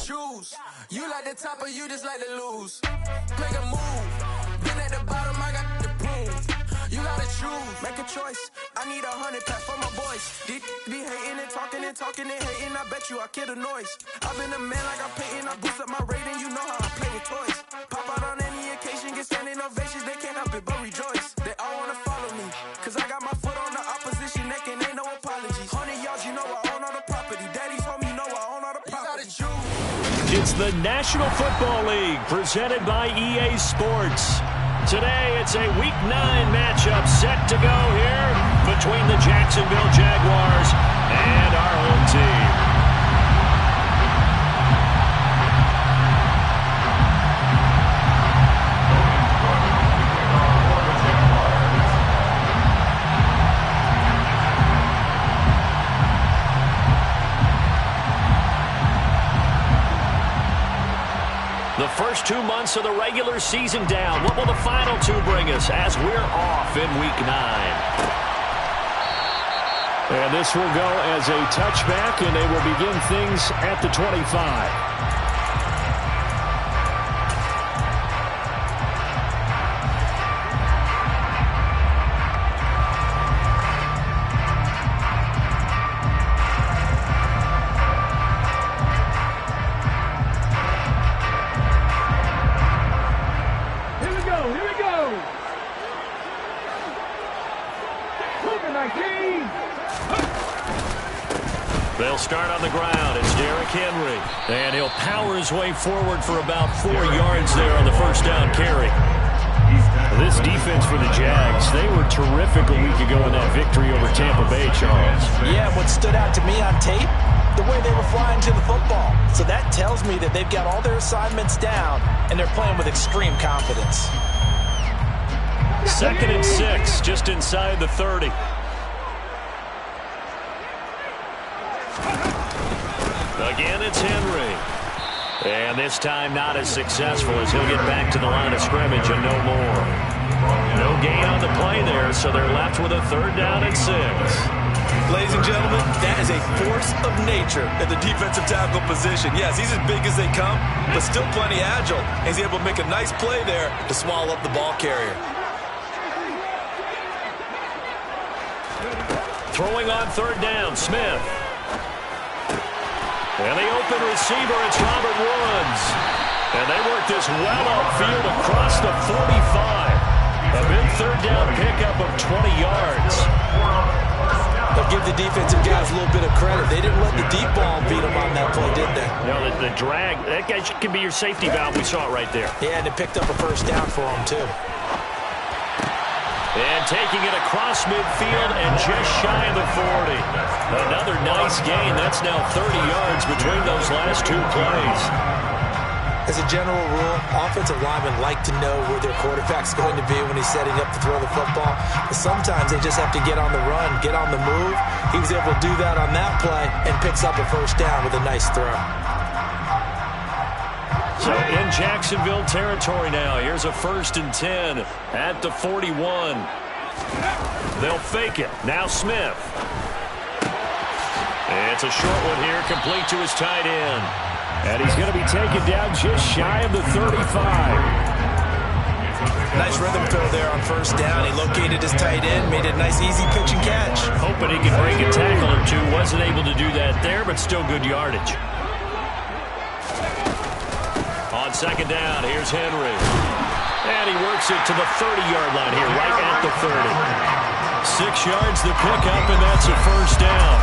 choose. You like the top or you just like to lose. Make a move. Been at the bottom, I got the prove. You gotta choose. Make a choice. I need 100 pack for my boys. Be hating and talking and talking and hating. I bet you I kill the noise. I've been a man like I'm Peyton. I boost up my rating. You know how I play with toys. Pop out on any occasion, get standing ovations. They can't help it but rejoice. They all wanna follow me. Cause I got my foot on the opposition neck and ain't no apologies. 100 yards, you know I own all the property. Daddy's home, you know I own all the property. You gotta choose. It's the National Football League presented by EA Sports. Today, it's a Week 9 matchup set to go here between the Jacksonville Jaguars and our home team. The first 2 months of the regular season down. What will the final 2 bring us as we're off in Week 9? And this will go as a touchback, and they will begin things at the 25. They'll start on the ground. It's Derrick Henry. And he'll power his way forward for about 4 yards there on the first down carry. This defense for the Jags, they were terrific a week ago in that victory over Tampa Bay, Charles. Yeah, what stood out to me on tape, the way they were flying to the football. So that tells me that they've got all their assignments down, and they're playing with extreme confidence. 2nd and 6, just inside the 30. Again, it's Henry. And this time not as successful as he'll get back to the line of scrimmage and no more. No gain on the play there, so they're left with a 3rd down and 6. Ladies and gentlemen, that is a force of nature at the defensive tackle position. Yes, he's as big as they come, but still plenty agile. He's able to make a nice play there to swallow up the ball carrier. Throwing on 3rd down, Smith. And the open receiver, it's Robert Woods. And they work this well upfield across the 45. A big 3rd down pickup of 20 yards. They'll give the defensive guys a little bit of credit. They didn't let the deep ball beat them on that play, did they? No, the drag, that guy can be your safety valve. We saw it right there. Yeah, and it picked up a first down for them, too. And taking it across midfield and just shy of the 40. Another nice gain. That's now 30 yards between those last 2 plays. As a general rule, offensive linemen like to know where their quarterback's going to be when he's setting up to throw the football. But sometimes they just have to get on the run, get on the move. He was able to do that on that play and picks up a first down with a nice throw. So in Jacksonville territory now. Here's a 1st and 10 at the 41. They'll fake it. Now Smith. It's a short one here, complete to his tight end. And he's going to be taken down just shy of the 35. Nice rhythm throw there on 1st down. He located his tight end, made a nice easy pitch and catch. Hoping he could break a tackle or 2. Wasn't able to do that there, but still good yardage. On 2nd down, here's Henry. And he works it to the 30-yard line here, right at the 30. 6 yards to pick up, and that's a first down.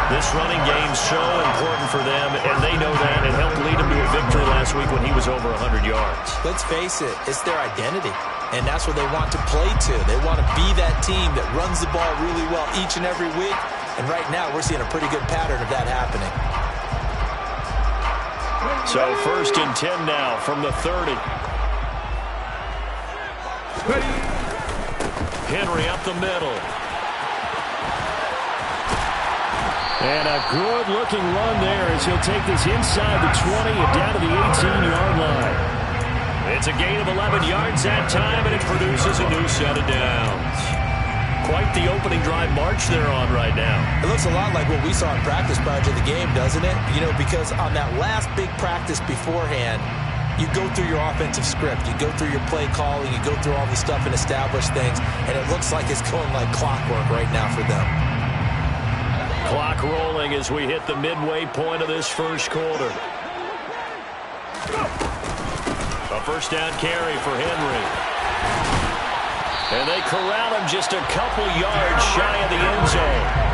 This running game's so important for them, and they know that. It helped lead them to a victory last week when he was over 100 yards. Let's face it, it's their identity, and that's what they want to play to. They want to be that team that runs the ball really well each and every week, and right now we're seeing a pretty good pattern of that happening. So 1st and 10 now from the 30. Henry up the middle. And a good-looking run there as he'll take this inside the 20 and down to the 18-yard line. It's a gain of 11 yards that time, and it produces a new set of downs. Quite the opening drive march they're on right now. It looks a lot like what we saw in practice prior to the game, doesn't it? You know, because on that last big practice beforehand, you go through your offensive script. You go through your play calling. You go through all the stuff and establish things. And it looks like it's going like clockwork right now for them. Clock rolling as we hit the midway point of this first quarter. A first down carry for Henry. And they corral him just a couple yards shy of the end zone.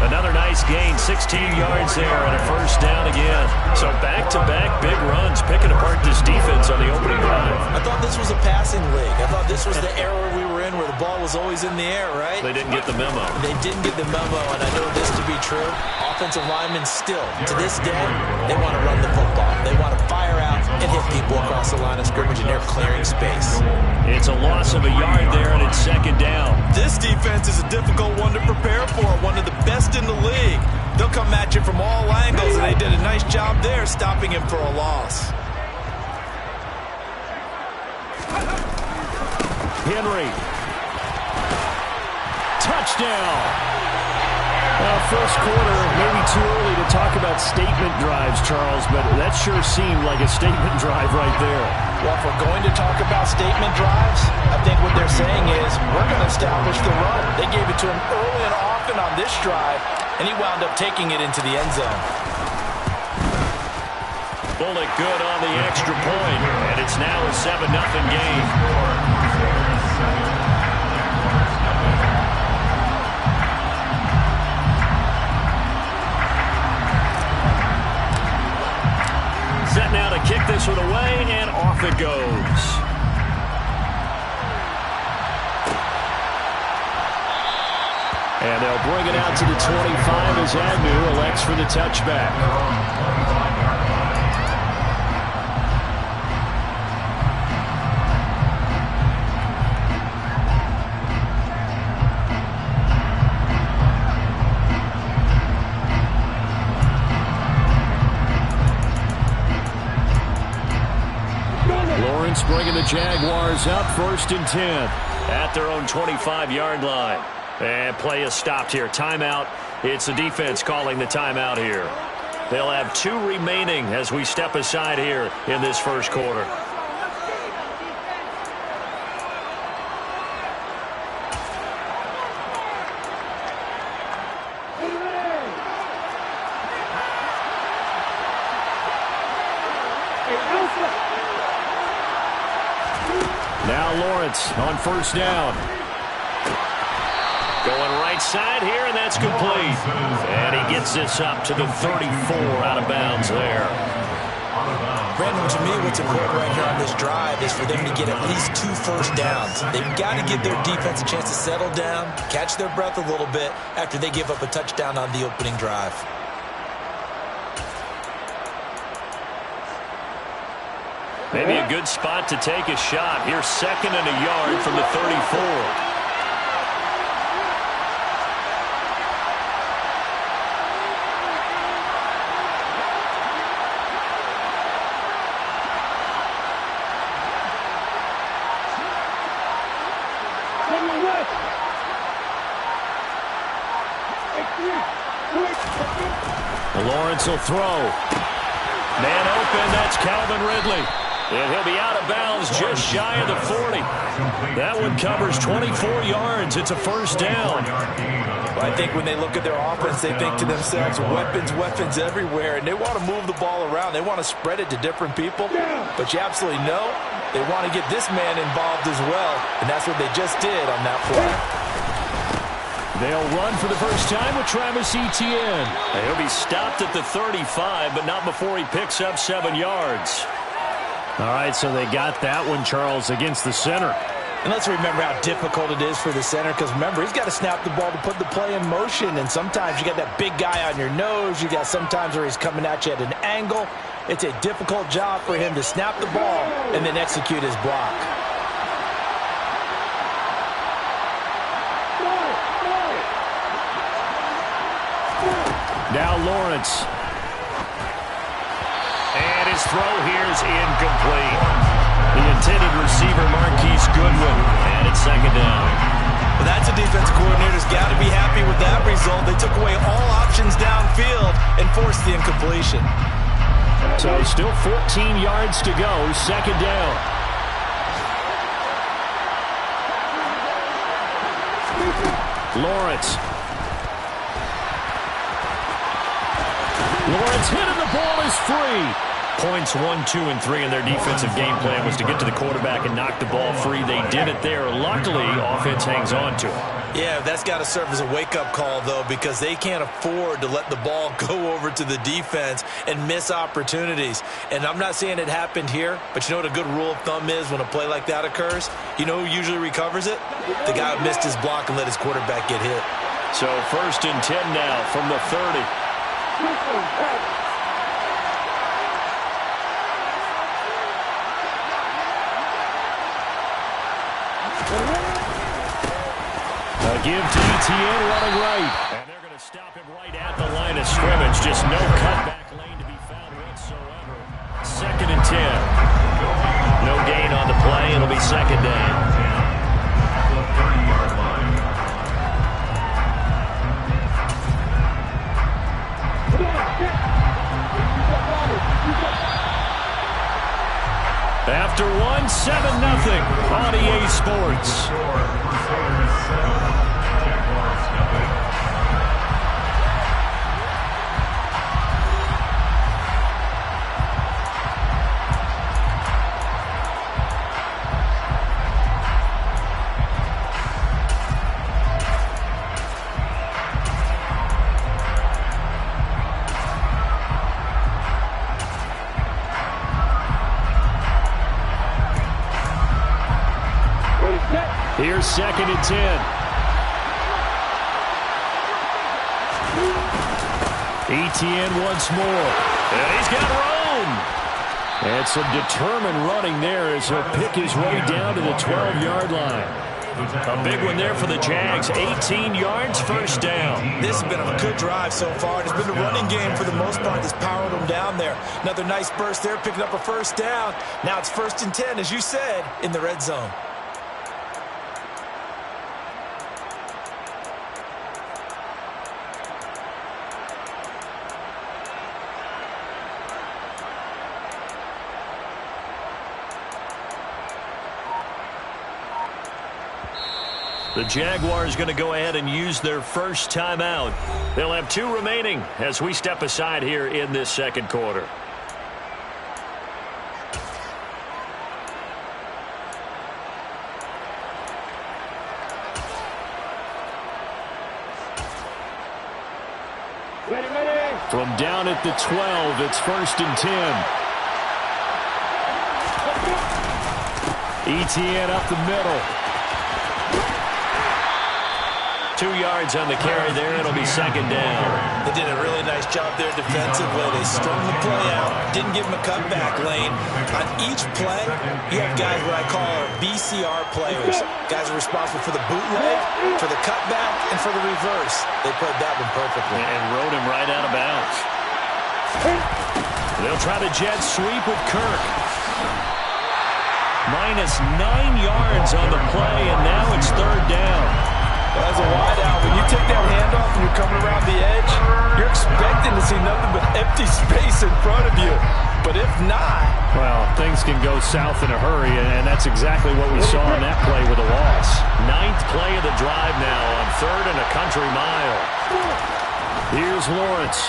Another nice gain, 16 yards there, and a first down again. So back-to-back big runs, picking apart this defense on the opening drive. I thought this was a passing league. I thought this was the era we were in where the ball was always in the air, right? They didn't get the memo. They didn't get the memo, and I know this to be true. Offensive linemen still, to this day, they want to run the football. They want to fire out and hit people across the line of scrimmage, and they're clearing space. It's a loss of a yard there, and it's second down. This defense is a difficult one to prepare for, one of the best in the league. They'll come at you from all angles, and they did a nice job there stopping him for a loss. Henry. Touchdown. First quarter, maybe too early to talk about statement drives, Charles, but that sure seemed like a statement drive right there. Well, if we're going to talk about statement drives, I think what they're saying is we're going to establish the run. They gave it to him early and often on this drive, and he wound up taking it into the end zone. Bullock good on the extra point, and it's now a 7-0 game. Set now to kick this one away, and off it goes. And they'll bring it out to the 25 as Agnew elects for the touchback. Bringing the Jaguars up 1st and 10 at their own 25-yard line. And play is stopped here. Timeout. It's the defense calling the timeout here. They'll have 2 remaining as we step aside here in this first quarter. Now Lawrence on first down. Going right side here, and that's complete. And he gets this up to the 34 out of bounds there. Brandon, to me, what's important right here on this drive is for them to get at least 2 first downs. They've got to give their defense a chance to settle down, catch their breath a little bit after they give up a touchdown on the opening drive. Maybe a good spot to take a shot. Here's 2nd and a yard from the 34. Lawrence will throw. Man open, that's Calvin Ridley. And he'll be out of bounds just shy of the 40. That one covers 24 yards. It's a first down. Well, I think when they look at their offense, they think to themselves, weapons everywhere, and they want to move the ball around. They want to spread it to different people. But you absolutely know they want to get this man involved as well, and that's what they just did on that play. They'll run for the first time with Travis Etienne. He'll be stopped at the 35, but not before he picks up 7 yards. All right, so they got that one, Charles, against the center. And let's remember how difficult it is for the center, because remember, he's got to snap the ball to put the play in motion, and sometimes you got that big guy on your nose. You got sometimes where he's coming at you at an angle. It's a difficult job for him to snap the ball and then execute his block. Now Lawrence. And his throw here is incomplete. The intended receiver, Marquise Goodwin. And it's 2nd down. Well, that's a defense coordinator's got to be happy with that result. They took away all options downfield and forced the incompletion. So still 14 yards to go, second down. Lawrence hit and the ball is free. Points 1, 2, and 3 in their defensive game plan was to get to the quarterback and knock the ball free. They did it there. Luckily, offense hangs on to it. Yeah, that's got to serve as a wake-up call, though, because they can't afford to let the ball go over to the defense and miss opportunities. And I'm not saying it happened here, but you know what a good rule of thumb is when a play like that occurs? You know who usually recovers it? The guy who missed his block and let his quarterback get hit. So 1st and 10 now from the 30. A give to Etienne running right. And they're going to stop him right at the line of scrimmage. Just no cutback lane to be found whatsoever. 2nd and 10. No gain on the play. It'll be second down. After 1, 7-0 on EA Sports. Here's 2nd and 10. Etienne once more. And he's got room. And some determined running there as he'll pick his way down to the 12-yard line. A big one there for the Jags. 18 yards, first down. This has been a good drive so far. It's been the running game for the most part that's powered them down there. Another nice burst there, picking up a first down. Now it's 1st and 10, as you said, in the red zone. The Jaguars going to go ahead and use their first timeout. They'll have 2 remaining as we step aside here in this second quarter. From down at the 12, it's 1st and 10. Etienne up the middle. 2 yards on the carry there. It'll be second down. They did a really nice job there defensively. They strung the play out, didn't give him a cutback lane. On each play, you have guys what I call BCR players. Guys are responsible for the bootleg, for the cutback, and for the reverse. They played that one perfectly. And rode him right out of bounds. They'll try the jet sweep with Kirk. Minus 9 yards on the play, and now it's 3rd down. As a wideout, when you take that handoff and you're coming around the edge, you're expecting to see nothing but empty space in front of you. But if not... Well, things can go south in a hurry, and that's exactly what we saw on that play with a loss. 9th play of the drive now on 3rd and a country mile. Here's Lawrence.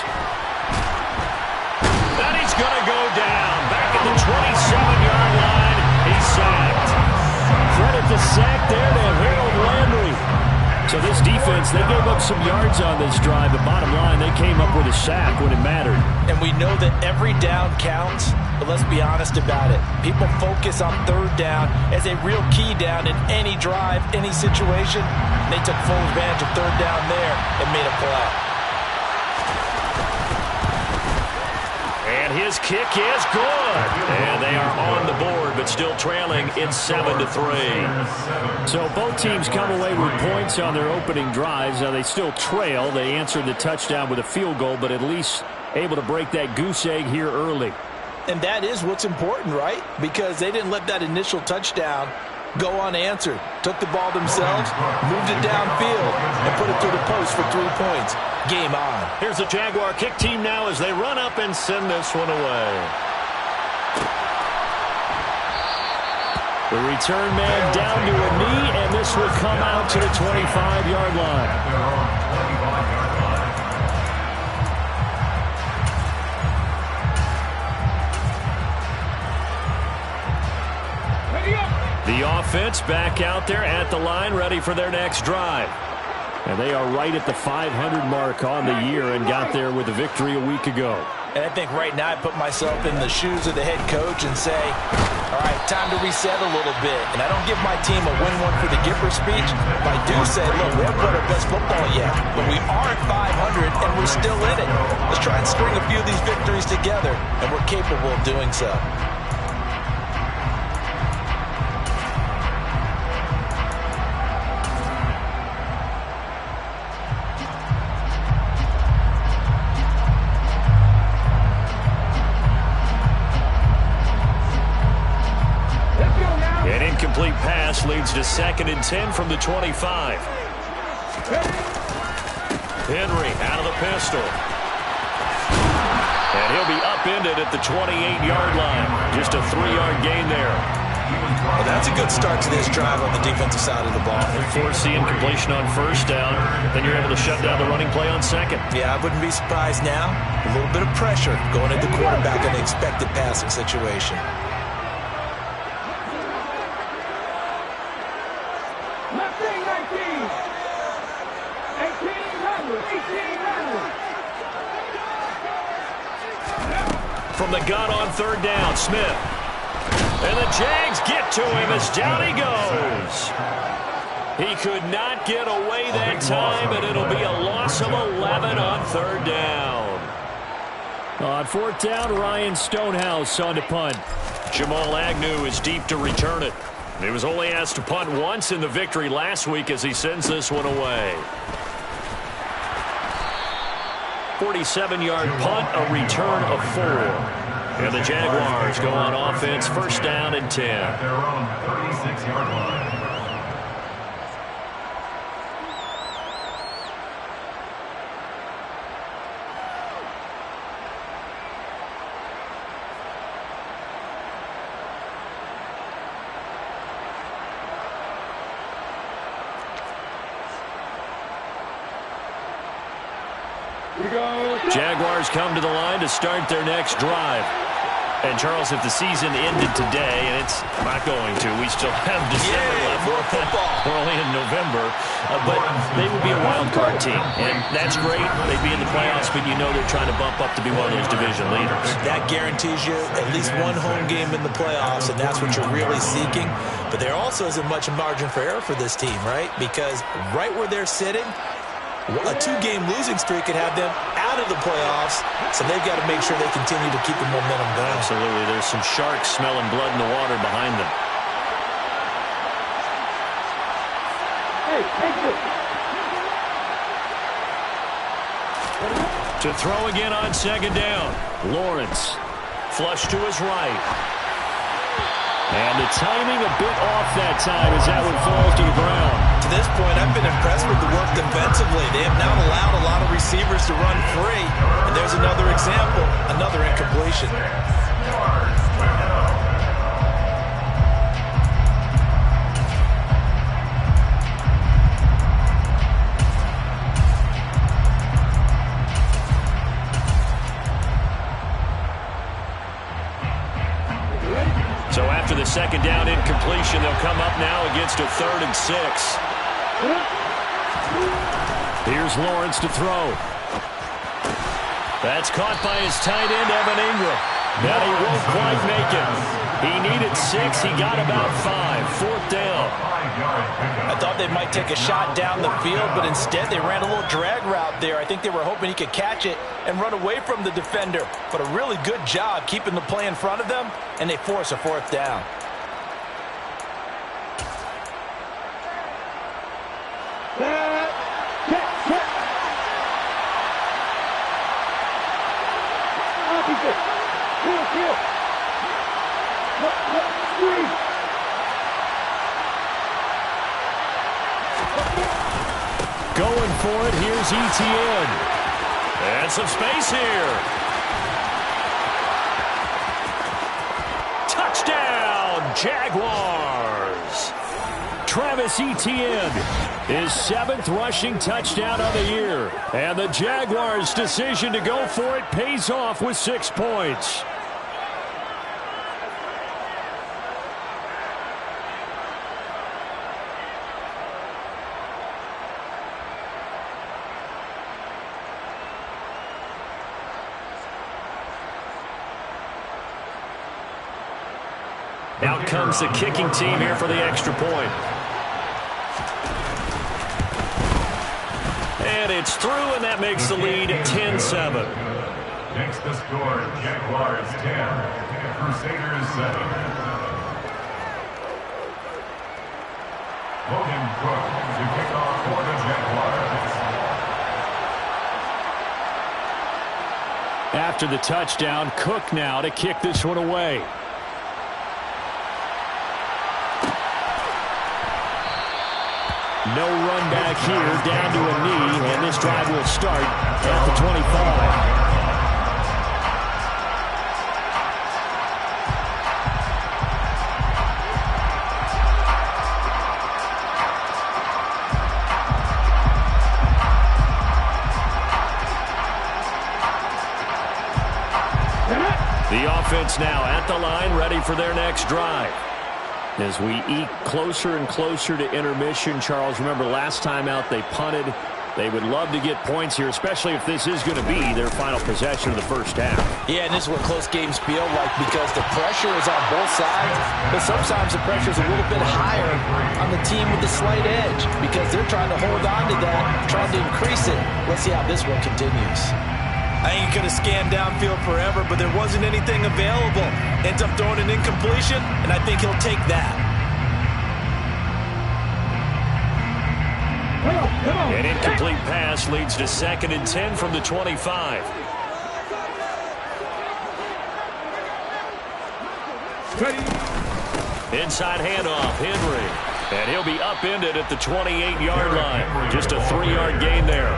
And he's going to go down. Back at the 27-yard line. He's sacked. Credit the sack there to Harold Landry. So this defense, they gave up some yards on this drive. The bottom line, they came up with a sack when it mattered. And we know that every down counts, but let's be honest about it. People focus on 3rd down as a real key down in any drive, any situation. They took full advantage of 3rd down there and made a play. And his kick is good. And they are on the board, but still trailing. It's 7-3. So both teams come away with points on their opening drives. Now they still trail. They answered the touchdown with a field goal, but at least able to break that goose egg here early. And that is what's important, right? Because they didn't let that initial touchdown go unanswered. Took the ball themselves, moved it downfield, and put it through the post for 3 points. Game on. Here's the Jaguar kick team now as they run up and send this one away. The return man down to a knee, and this will come out to the 25-yard line. The offense back out there at the line, ready for their next drive. And they are right at the 500 mark on the year and got there with a victory a week ago. And I think right now I put myself in the shoes of the head coach and say, all right, time to reset a little bit. And I don't give my team a win one for the Gipper speech, but I do say, look, we haven't played our best football yet, but we are at 500 and we're still in it. Let's try and string a few of these victories together, and we're capable of doing so. Incomplete pass leads to 2nd and 10 from the 25. Henry out of the pistol. And he'll be upended at the 28-yard line. Just a 3-yard gain there. Well, that's a good start to this drive on the defensive side of the ball. Forcing incompletion on 1st down. Then you're able to shut down the running play on 2nd. Yeah, I wouldn't be surprised now. A little bit of pressure going at the quarterback in an expected passing situation. From the gun on 3rd down, Smith. And the Jags get to him as down he goes. He could not get away that time, and it'll be a loss of 11 on 3rd down. On 4th down, Ryan Stonehouse on to punt. Jamal Agnew is deep to return it. He was only asked to punt once in the victory last week as he sends this one away. 47-yard punt, a return of 4. And the Jaguars go on offense, 1st down and 10. Their own 36-yard line. Jaguars come to the line to start their next drive. And, Charles, if the season ended today, and it's not going to, we still have December left. More football. We're only in November. But they would be a wild card team. And that's great. They'd be in the playoffs, but you know they're trying to bump up to be one of those division leaders. That guarantees you at least one home game in the playoffs, and that's what you're really seeking. But there also isn't much margin for error for this team, right? Because right where they're sitting, a 2-game losing streak could have them out of the playoffs, so they've got to make sure they continue to keep the momentum going. Absolutely. There's some sharks smelling blood in the water behind them. To throw again on 2nd down. Lawrence. Flush to his right. And the timing a bit off that time as that one falls to the ground. To this point, I've been impressed with the work defensively. They have not allowed a lot of receivers to run free. And there's another example, another incompletion. So after the 2nd down incompletion, they'll come up now against a 3rd and 6. Here's Lawrence to throw. That's caught by his tight end, Evan Ingram. Now he won't quite make it. He needed 6. He got about 5. 4th down. I thought they might take a shot down the field, but instead they ran a little drag route there. I think they were hoping he could catch it and run away from the defender. But a really good job keeping the play in front of them, and they force a 4th down. Going for it. Here's Etienne. And some space here. Touchdown, Jaguars. Travis Etienne, his 7th rushing touchdown of the year. And the Jaguars' decision to go for it pays off with 6 points. Out comes the kicking team here for the extra point. And it's through, and that makes the lead 10-7. Next to score, Jaguars 10, Crusaders 7. Logan Cook to kick off for the Jaguars. After the touchdown, Cook now to kick this one away. No run back here, down to a knee, and this drive will start at the 25. The offense now at the line, ready for their next drive. As we eke closer and closer to intermission, Charles, remember last time out they punted. They would love to get points here, especially if this is going to be their final possession of the first half. Yeah, and this is what close games feel like because the pressure is on both sides, but sometimes the pressure is a little bit higher on the team with the slight edge because they're trying to hold on to that, trying to increase it. Let's see how this one continues. I think he could have scanned downfield forever, but there wasn't anything available. Ends up throwing an incompletion, and I think he'll take that. An incomplete pass leads to 2nd and 10 from the 25. Inside handoff, Henry. And he'll be upended at the 28-yard line. Just a 3-yard gain there.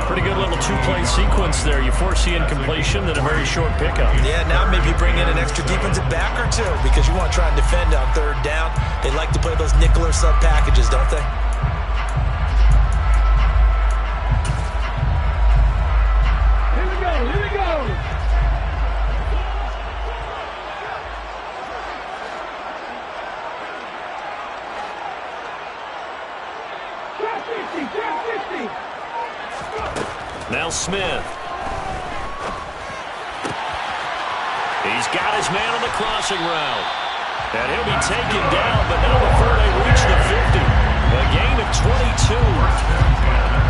Pretty good little 2-play sequence there. You foresee incompletion, then a very short pickup. Yeah, now maybe bring in an extra defensive back or two because you want to try and defend on 3rd down. They like to play those nickel or sub packages, don't they? Here we go. Now Smith. He's got his man on the crossing route. And he'll be taken down, but not before they reach the 50. A gain of 22.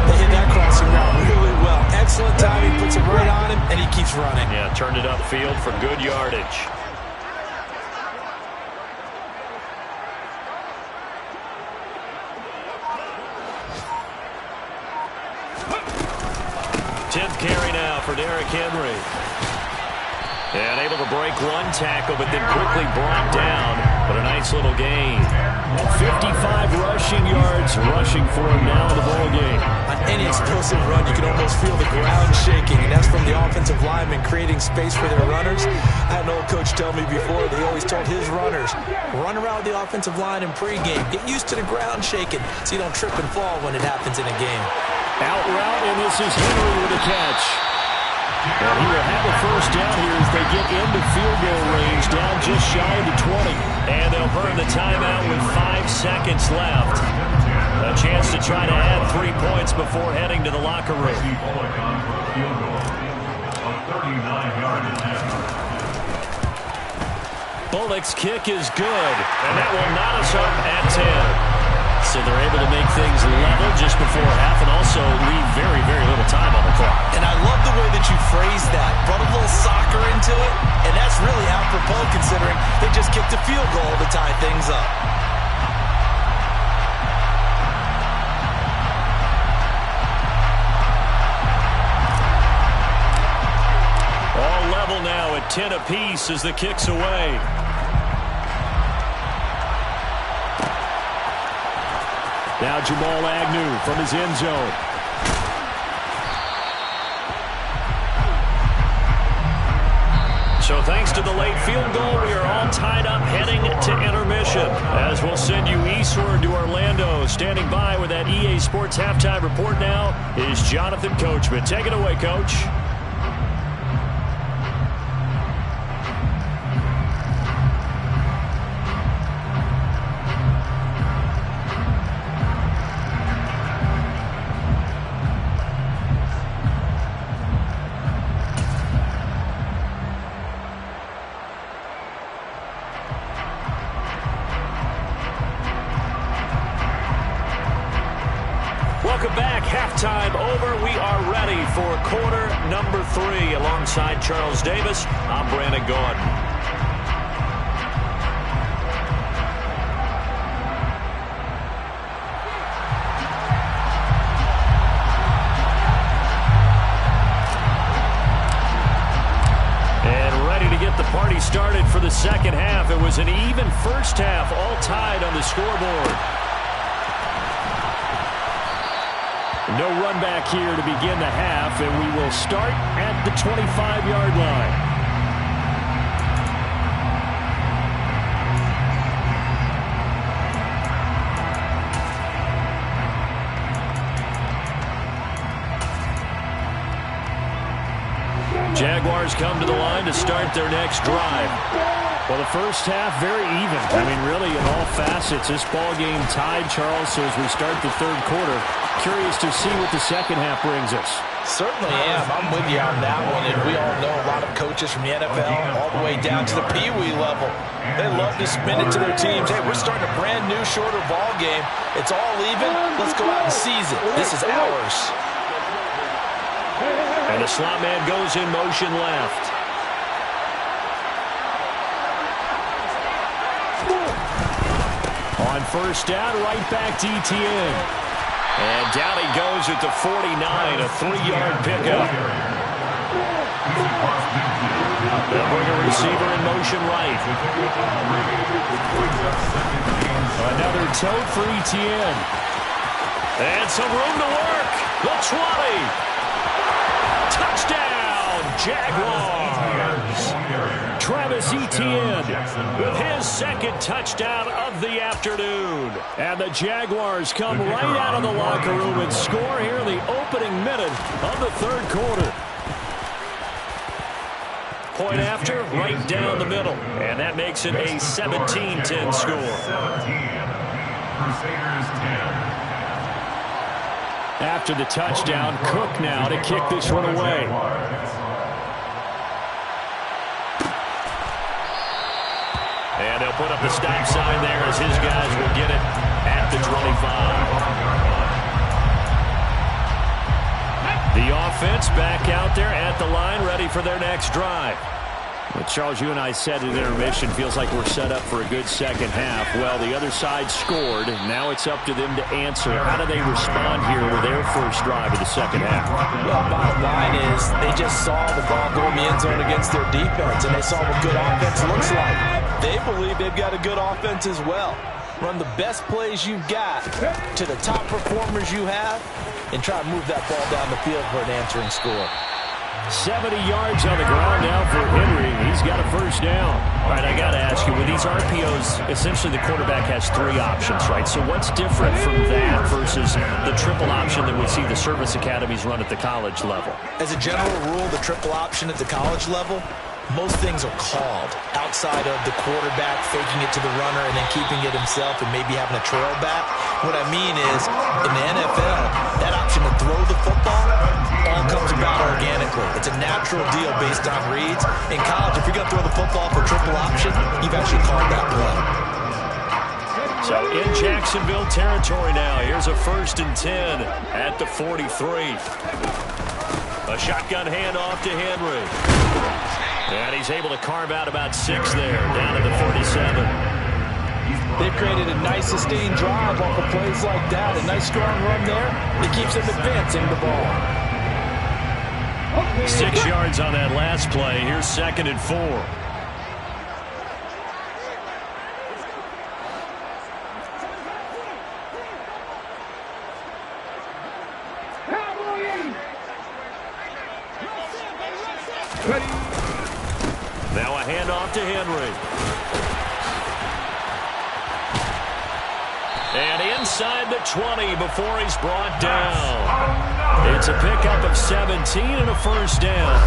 They hit that crossing route really well. Excellent timing, puts it right on him, and he keeps running. Yeah, turned it upfield for good yardage. Carry now for Derrick Henry. And able to break one tackle, but then quickly brought down. But a nice little gain. 55 rushing yards rushing for him now in the ball game. On any explosive run, you can almost feel the ground shaking, and that's from the offensive linemen creating space for their runners. I had an old coach tell me before, they always told his runners, run around the offensive line in pregame. Get used to the ground shaking so you don't trip and fall when it happens in a game. Out route, and this is Henry with a catch. And he will have a first down here as they get into field goal range, down just shy of the 20. And they'll burn the timeout with 5 seconds left. A chance to try to add 3 points before heading to the locker room. Bullock's kick is good, and that will knot us up at 10. So they're able to make things level just before half and also leave very, very little time on the clock. And I love the way that you phrase that. Brought a little soccer into it, and that's really apropos considering they just kicked a field goal to tie things up. All level now at 10 apiece as the kick's away. Now Now Jamal Agnew from his end zone. So thanks to the late field goal, we are all tied up heading to intermission. As we'll send you eastward to Orlando. Standing by with that EA Sports halftime report now is Jonathan Coachman. Take it away, Coach. Welcome back. Halftime over. We are ready for quarter number 3. Alongside Charles Davis, I'm Brandon Gordon. And ready to get the party started for the second half. It was an even first half, all tied on the scoreboard. No run back here to begin the half, and we will start at the 25-yard line. Jaguars come to the line to start their next drive. Well, the first half, very even. I mean, really, in all facets, this ball game tied, Charles. So as we start the third quarter, curious to see what the second half brings us. Certainly am. I'm with you on that one. And we all know a lot of coaches from the NFL all the way down to the Pee Wee level. They love to spin it to their teams. Hey, we're starting a brand new, shorter ball game. It's all even. Let's go out and seize it. This is ours. And the slot man goes in motion left. On first down, right back to ETN. And down he goes at the 49, a 3-yard pickup. They'll bring a receiver in motion right. Another tote for ETN. And some room to work. The 20. Touchdown, Jaguars. Travis Etienne with his second touchdown of the afternoon. And the Jaguars come right out of the locker room and score here in the opening minute of the third quarter. Point after, right down the middle. And that makes it a 17-10 score. After the touchdown, Cook now to kick this one away. And they'll put up the stop sign there as his guys will get it at the 25. The offense back out there at the line, ready for their next drive. Well, Charles, you and I said at intermission, feels like we're set up for a good second half. Well, the other side scored. Now it's up to them to answer. How do they respond here with their first drive of the second half? Well, bottom line is they just saw the ball go in the end zone against their defense, and they saw what good offense looks like. They believe they've got a good offense as well. Run the best plays you've got to the top performers you have, and try to move that ball down the field for an answering score. 70 yards on the ground now for Henry. He's got a first down. All right, I got to ask you, with these RPOs, essentially the quarterback has 3 options, right? So what's different from that versus the triple option that we see the service academies run at the college level? As a general rule, the triple option at the college level, most things are called outside of the quarterback faking it to the runner and then keeping it himself and maybe having a trail back. What I mean is, in the NFL, that option to throw the football all comes about organically. It's a natural deal based on reads. In college, if you're going to throw the football for triple option, you've actually called that play. So in Jacksonville territory now, here's a 1st and 10 at the 43. A shotgun handoff to Henry. And he's able to carve out about 6 there, down to the 47. They've created a nice sustained drive off of plays like that. A nice strong run there that keeps them advancing the ball. 6 yards on that last play. Here's 2nd and 4. Now a handoff to Henry. And inside the 20 before he's brought down. It's a pickup of 17 and a first down.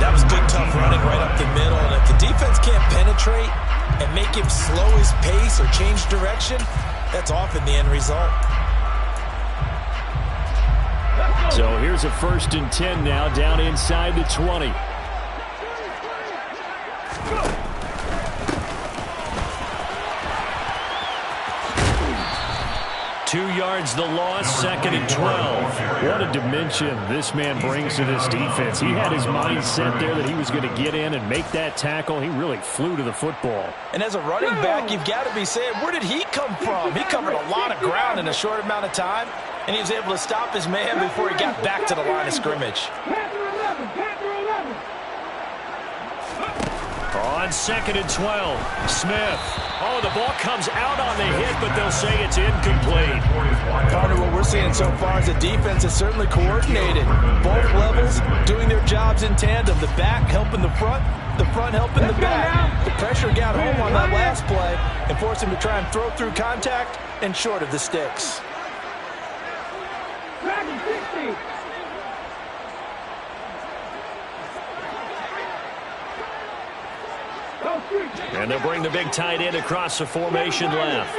That was good, tough running right up the middle. And if the defense can't penetrate and make him slow his pace or change direction, that's often the end result. So here's a 1st and 10 now, down inside the 20. 2 yards the loss, 2nd and 12. What a dimension this man brings to this defense. He had his mind set there that he was going to get in and make that tackle. He really flew to the football. And as a running back, you've got to be saying, where did he come from? He covered a lot of ground in a short amount of time, and he was able to stop his man before he got back to the line of scrimmage. On 2nd and 12, Smith. Oh, the ball comes out on the hit, but they'll say it's incomplete. Partner, what we're seeing so far is the defense is certainly coordinated. Both levels doing their jobs in tandem. The back helping the front helping the back. The pressure got home on that last play and forced him to try and throw through contact and short of the sticks. And they'll bring the big tight end across the formation left.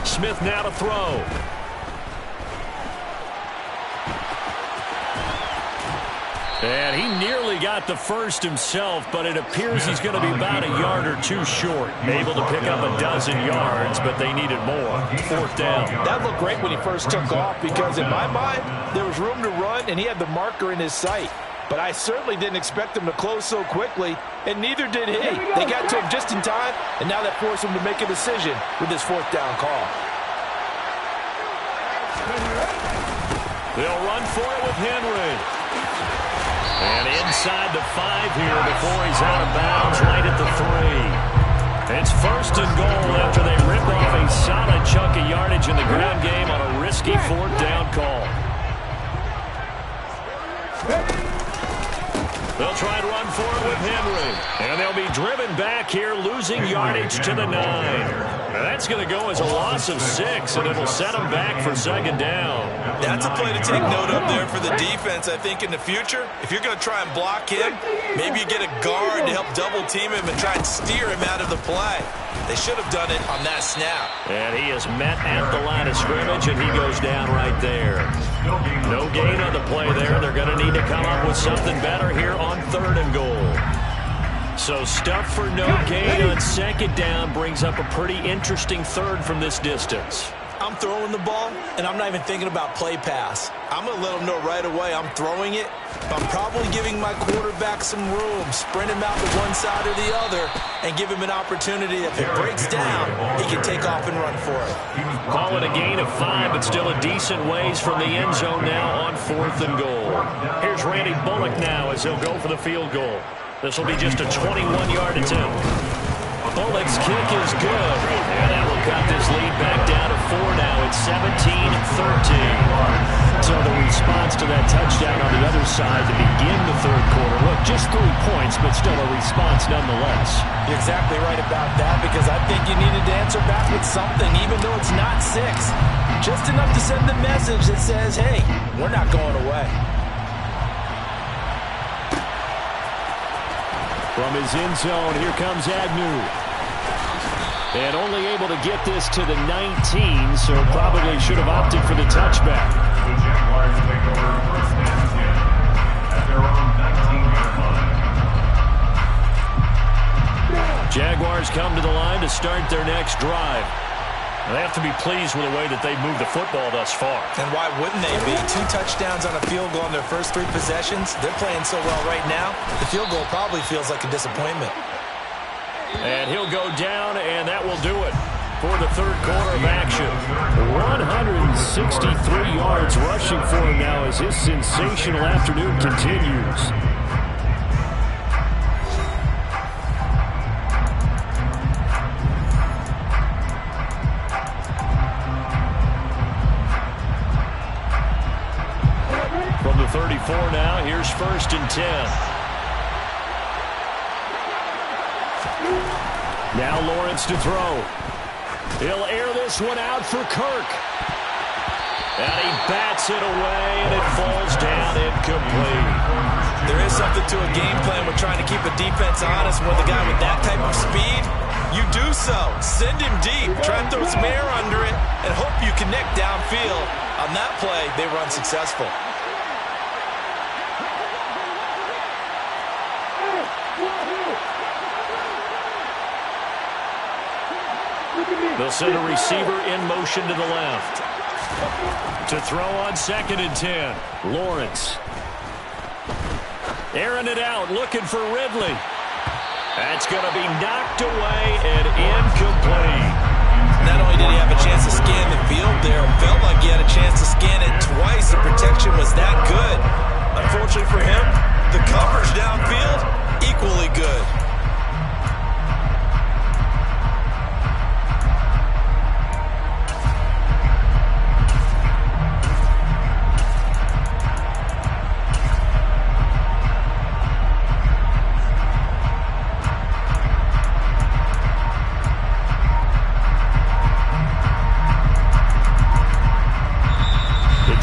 Smith now to throw. And he nearly got the first himself, but it appears he's going to be about a yard or two short. Able to pick up a dozen yards, but they needed more. 4th down. That looked great when he first took off because in my mind, there was room to run and he had the marker in his sight. But I certainly didn't expect him to close so quickly, and neither did he. They got to him just in time, and now that forced him to make a decision with his 4th down call. They'll run for it with Henry. And inside the 5 here before he's out of bounds right at the 3. It's 1st and goal after they rip off a solid chunk of yardage in the ground game on a risky 4th down call. They'll try to run for it with Henry. And they'll be driven back here, losing yardage to the 9. Now that's going to go as a loss of 6, and it'll set them back for 2nd down. That's a play to take note of there for the defense, I think, in the future. If you're going to try and block him, maybe you get a guard to help double-team him and try and steer him out of the play. They should have done it on that snap. And he is met at the line of scrimmage, and he goes down right there. No gain on the play there. They're going to need to come up with something better here on 3rd and goal. So stuff for no gain on 2nd down brings up a pretty interesting 3rd from this distance. I'm throwing the ball, and I'm not even thinking about play pass. I'm going to let them know right away I'm throwing it, but I'm probably giving my quarterback some room, sprint him out to one side or the other, and give him an opportunity. If it breaks down, he can take off and run for it. Call it a gain of 5, but still a decent ways from the end zone now on 4th and goal. Here's Randy Bullock now as he'll go for the field goal. This will be just a 21-yard attempt. Bullock's kick is good, and that will cut this lead back down to 4 now. It's 17-13. So the response to that touchdown on the other side to begin the 3rd quarter. Look, just 3 points, but still a response nonetheless. You're exactly right about that because I think you needed to answer back with something, even though it's not 6. Just enough to send the message that says, hey, we're not going away. From his end zone, here comes Agnew. And only able to get this to the 19, so probably should have opted for the touchback. The Jaguars take over 1st and 10 at their own 19-yard line. Jaguars come to the line to start their next drive. They have to be pleased with the way that they've moved the football thus far. And why wouldn't they be? 2 touchdowns on a field goal in their first 3 possessions. They're playing so well right now, the field goal probably feels like a disappointment. And he'll go down, and that will do it for the 3rd quarter of action. 163 yards rushing for him now as his sensational afternoon continues. 4 now. Here's 1st and 10. Now Lawrence to throw. He'll air this one out for Kirk. And he bats it away, and it falls down incomplete. There is something to a game plan with trying to keep a defense honest. With a guy with that type of speed, you do so. Send him deep. Try and throw some air under it and hope you connect downfield. On that play, they were unsuccessful. They'll send a receiver in motion to the left. To throw on 2nd and 10. Lawrence. Airing it out, looking for Ridley. That's going to be knocked away and incomplete. Not only did he have a chance to scan the field there, it felt like he had a chance to scan it twice. The protection was that good. Unfortunately for him, the coverage downfield, equally good.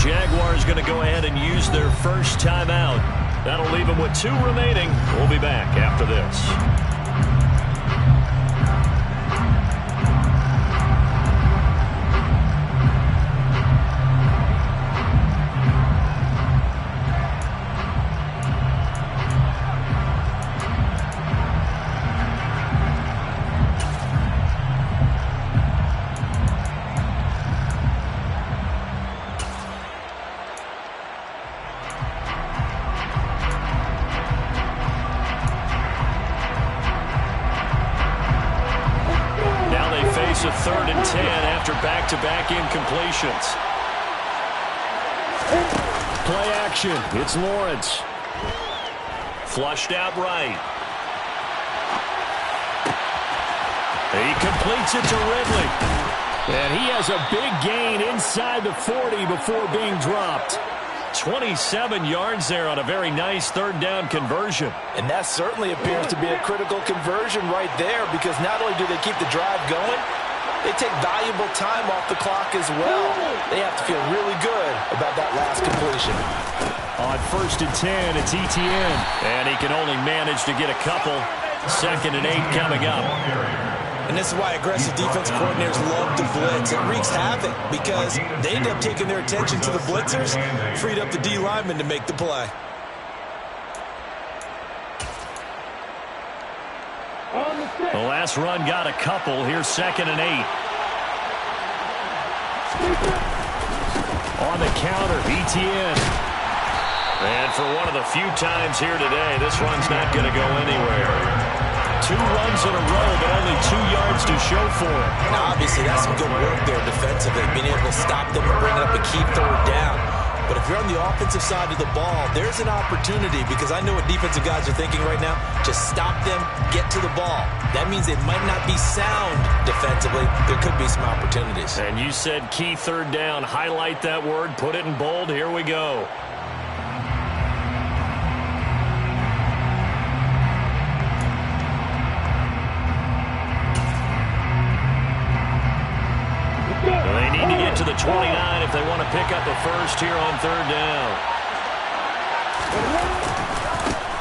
Jaguars going to go ahead and use their first timeout. That'll leave them with 2 remaining. We'll be back after this. A 3rd and 10 after back-to-back incompletions. Play action. It's Lawrence. Flushed out right. He completes it to Ridley. And he has a big gain inside the 40 before being dropped. 27 yards there on a very nice 3rd down conversion. And that certainly appears to be a critical conversion right there, because not only do they keep the drive going, they take valuable time off the clock as well. They have to feel really good about that last completion. On 1st and 10, it's Etienne. And he can only manage to get a couple. 2nd and 8 coming up. And this is why aggressive defensive coordinators love to blitz. It wreaks havoc because they end up taking their attention to the blitzers, freed up the D lineman to make the play. The last run got a couple. Here's 2nd and 8. On the counter, Etienne. And for one of the few times here today, this run's not going to go anywhere. 2 runs in a row, but only 2 yards to show for it. Now, obviously, that's some good work there defensively, being able to stop them and bring up a key 3rd down. But if you're on the offensive side of the ball, there's an opportunity, because I know what defensive guys are thinking right now. Just stop them, get to the ball. That means they might not be sound defensively. There could be some opportunities. And you said key 3rd down. Highlight that word. Put it in bold. Here we go. They need to get to the 29 if they want to pick up a first here on 3rd down.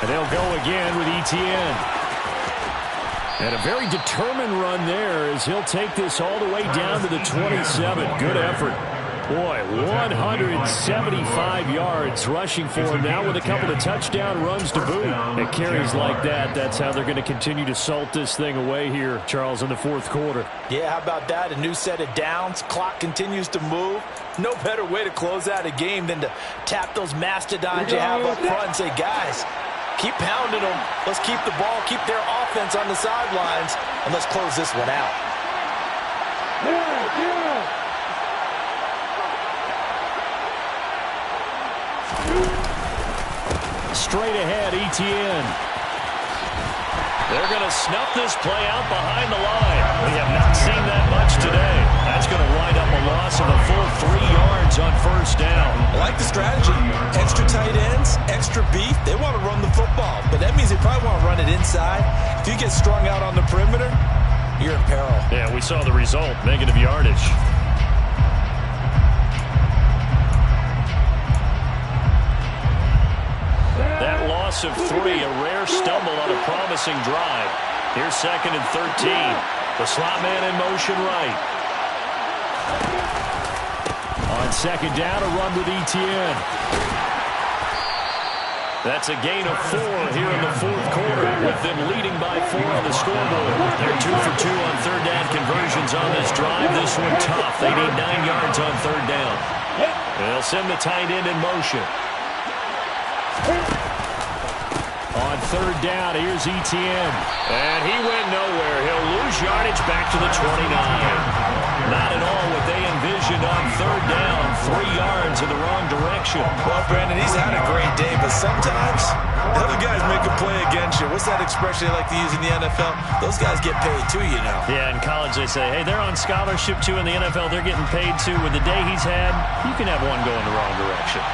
And they'll go again with Etienne. And a very determined run there as he'll take this all the way down to the 27. Good effort. Boy, 175 yards rushing for him now with a couple of touchdown runs to boot. And carries like that, that's how they're going to continue to salt this thing away here, Charles, in the 4th quarter. Yeah, how about that? A new set of downs. Clock continues to move. No better way to close out a game than to tap those mastodons you have up front and say, guys, keep pounding them. Let's keep the ball, keep their offense on the sidelines, and let's close this one out. Straight ahead, Etienne. They're going to snuff this play out behind the line. We have not seen that much today. That's going to wind up a loss of a full 3 yards on 1st first down. I like the strategy. Extra tight ends, extra beef. They want to run the football, but that means they probably want to run it inside. If you get strung out on the perimeter, you're in peril. Yeah, we saw the result, negative yardage. That loss of 3, a rare stumble on a promising drive. Here's 2nd and 13. The slot man in motion right. On 2nd down, a run with Etienne. That's a gain of 4 here in the 4th quarter, with them leading by 4 on the scoreboard. They're 2 for 2 on 3rd down conversions on this drive. This one tough. They need 9 yards on 3rd down. They'll send the tight end in motion. On 3rd down, here's Etienne. And he went nowhere. He'll lose yardage back to the 29. Not at all what they envisioned on 3rd down. 3 yards in the wrong direction. Well, Brandon, he's had a great day, but sometimes the other guys make a play against you. What's that expression they like to use in the NFL? Those guys get paid too, you know. Yeah, in college they say, hey, they're on scholarship too. In the NFL, they're getting paid too. With the day he's had, you can have one going the wrong direction.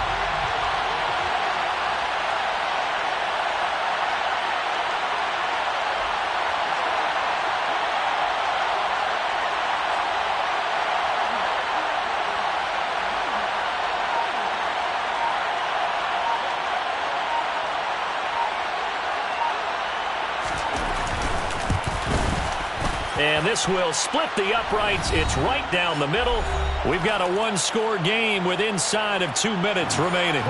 And this will split the uprights. It's right down the middle. We've got a 1-score game with inside of 2 minutes remaining.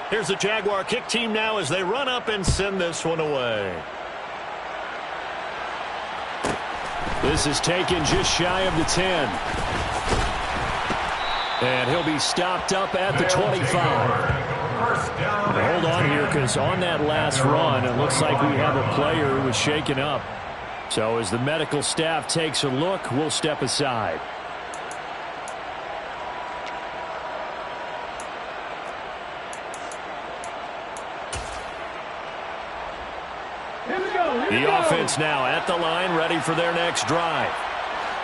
Here's the Jaguar kick team now as they run up and send this one away. This is taken just shy of the 10. And he'll be stopped up at the 25. Hold on here, because on that last run, it looks like we have a player who was shaken up. So as the medical staff takes a look, we'll step aside. The offense now at the line, ready for their next drive.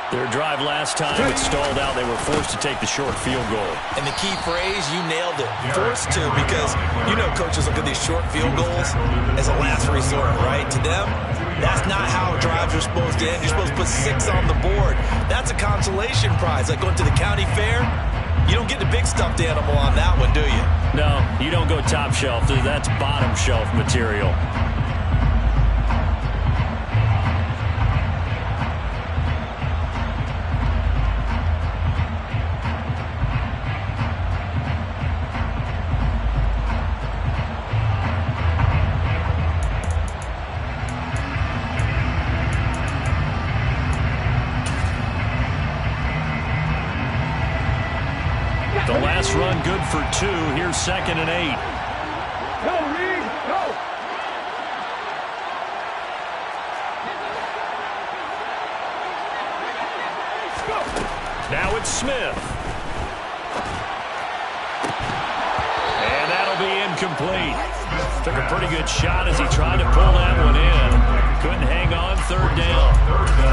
Their drive last time, it stalled out. They were forced to take the short field goal. And the key phrase, you nailed it. Forced to, because you know coaches look at these short field goals as a last resort, right? To them, that's not how drives are supposed to end. You're supposed to put 6 on the board. That's a consolation prize. Like going to the county fair, you don't get the big stuffed animal on that one, do you? No, you don't go top shelf. That's bottom shelf material. The last run good for 2. Here's 2nd and 8. Go, Reed, go! Now it's Smith. And that'll be incomplete. Took a pretty good shot as he tried to pull that one in. Couldn't hang on. 3rd down.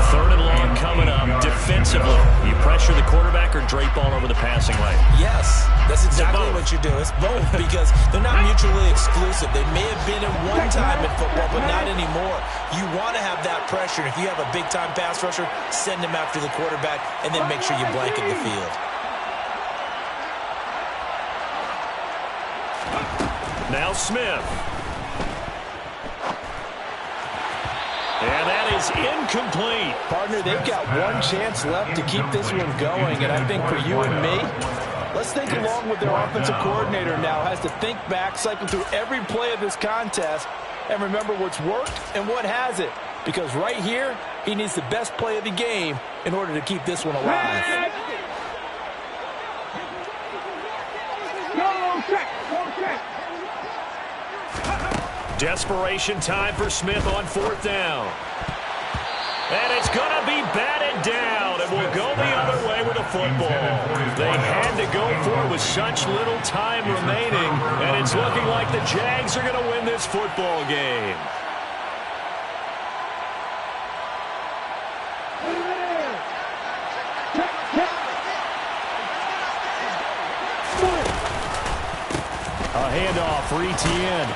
3rd and long coming up. Defensively, you pressure the quarterback or drape all over the passing lane? Yes, that's exactly what you do. It's both, because they're not mutually exclusive. They may have been at one time in football, but not anymore. You want to have that pressure. If you have a big-time pass rusher, send him after the quarterback, and then make sure you blanket the field. Now Smith. And that is incomplete. Partner, they've got one chance left to keep this one going, and I think for you and me, let's think along with their offensive coordinator now. Has to think back, cycle through every play of this contest, and remember what's worked and what hasn't. Because right here, he needs the best play of the game in order to keep this one alive. Desperation time for Smith on 4th down. And it's going to be batted down, and we'll go the other way with a football. They had to go for it with such little time remaining, and it's looking like the Jags are going to win this football game. A handoff for Etienne.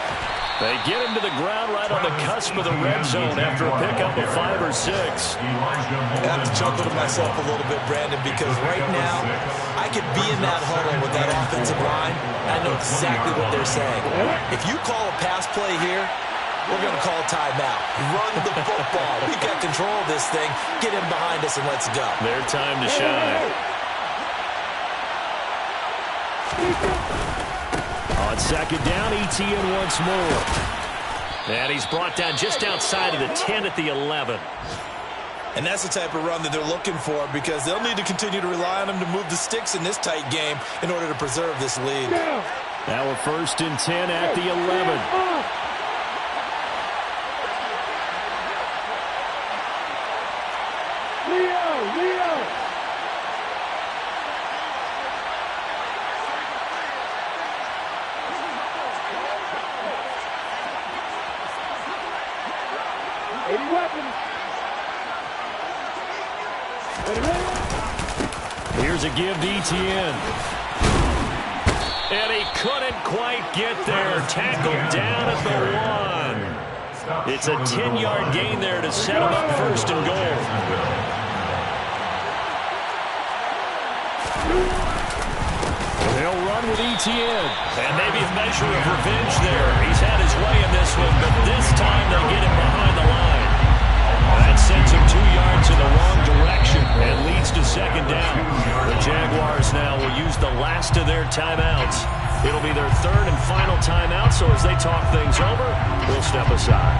They get him to the ground right on the cusp of the red zone after a pickup of 5 or 6. I have to chuckle to myself a little bit, Brandon, because right now I could be in that huddle with that offensive line. I know exactly what they're saying. If you call a pass play here, we're going to call timeout. Run the football. We've got control of this thing. Get him behind us and let's go. Their time to shine. On second down, Etienne once more. And he's brought down just outside of the 10 at the 11. And that's the type of run that they're looking for, because they'll need to continue to rely on him to move the sticks in this tight game in order to preserve this lead. Now a 1st and 10 at the 11. Here's a give to Etienne. And he couldn't quite get there. Tackled down at the 1. It's a 10-yard gain there to set him up 1st and goal. They'll run with Etienne. And maybe a measure of revenge there. He's had his way in this one, but this time they get him behind the line. That sends him 2 yards in the wrong direction and leads to 2nd down. The Jaguars now will use the last of their timeouts. It'll be their 3rd and final timeout, so as they talk things over, we'll step aside.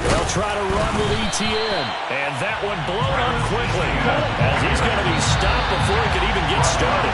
They'll try to run with Etienne. And that one blown up quickly, as he's going to be stopped before he could even get started.